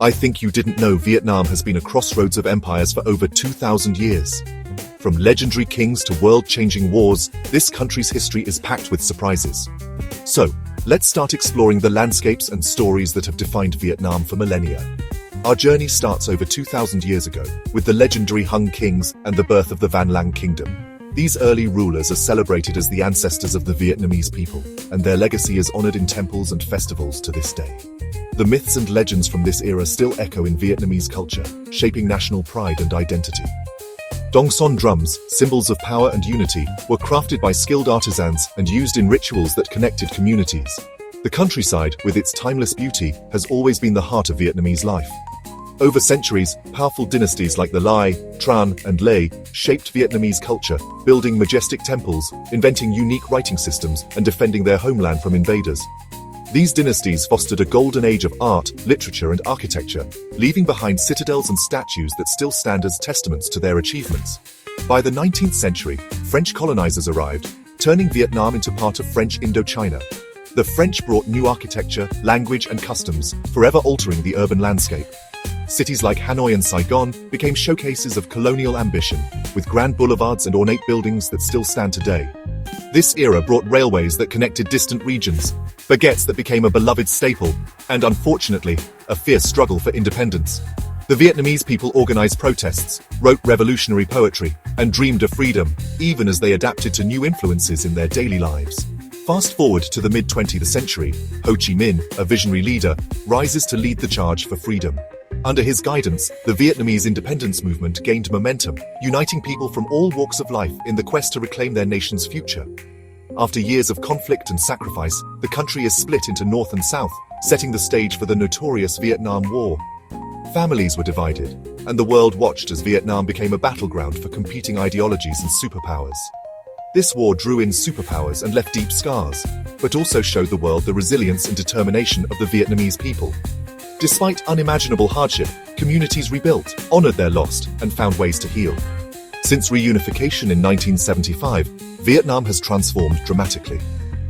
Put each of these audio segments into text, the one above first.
I think you didn't know Vietnam has been a crossroads of empires for over 2,000 years. From legendary kings to world-changing wars, this country's history is packed with surprises. So, let's start exploring the landscapes and stories that have defined Vietnam for millennia. Our journey starts over 2,000 years ago, with the legendary Hung kings and the birth of the Van Lang kingdom. These early rulers are celebrated as the ancestors of the Vietnamese people, and their legacy is honored in temples and festivals to this day. The myths and legends from this era still echo in Vietnamese culture, shaping national pride and identity. Dong son drums, symbols of power and unity, were crafted by skilled artisans and used in rituals that connected communities. The countryside, with its timeless beauty, has always been the heart of Vietnamese life. Over centuries, powerful dynasties like the Lai, Tran, and Lê shaped Vietnamese culture, building majestic temples, inventing unique writing systems, and defending their homeland from invaders. These dynasties fostered a golden age of art, literature, and architecture, leaving behind citadels and statues that still stand as testaments to their achievements. By the 19th century, French colonizers arrived, turning Vietnam into part of French Indochina. The French brought new architecture, language, and customs, forever altering the urban landscape. Cities like Hanoi and Saigon became showcases of colonial ambition, with grand boulevards and ornate buildings that still stand today. This era brought railways that connected distant regions, baguettes that became a beloved staple, and unfortunately, a fierce struggle for independence. The Vietnamese people organized protests, wrote revolutionary poetry, and dreamed of freedom, even as they adapted to new influences in their daily lives. Fast forward to the mid-20th century, Ho Chi Minh, a visionary leader, rises to lead the charge for freedom. Under his guidance, the Vietnamese independence movement gained momentum, uniting people from all walks of life in the quest to reclaim their nation's future. After years of conflict and sacrifice, the country is split into North and South, setting the stage for the notorious Vietnam War. Families were divided, and the world watched as Vietnam became a battleground for competing ideologies and superpowers. This war drew in superpowers and left deep scars, but also showed the world the resilience and determination of the Vietnamese people. Despite unimaginable hardship, communities rebuilt, honored their lost, and found ways to heal. Since reunification in 1975, Vietnam has transformed dramatically.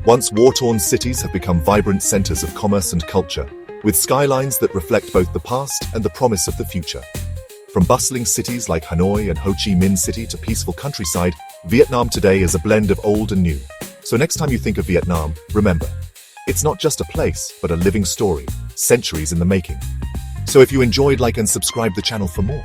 Once war-torn cities have become vibrant centers of commerce and culture, with skylines that reflect both the past and the promise of the future. From bustling cities like Hanoi and Ho Chi Minh City to peaceful countryside, Vietnam today is a blend of old and new. So next time you think of Vietnam, remember, it's not just a place, but a living story, centuries in the making. So if you enjoyed, like and subscribe the channel for more.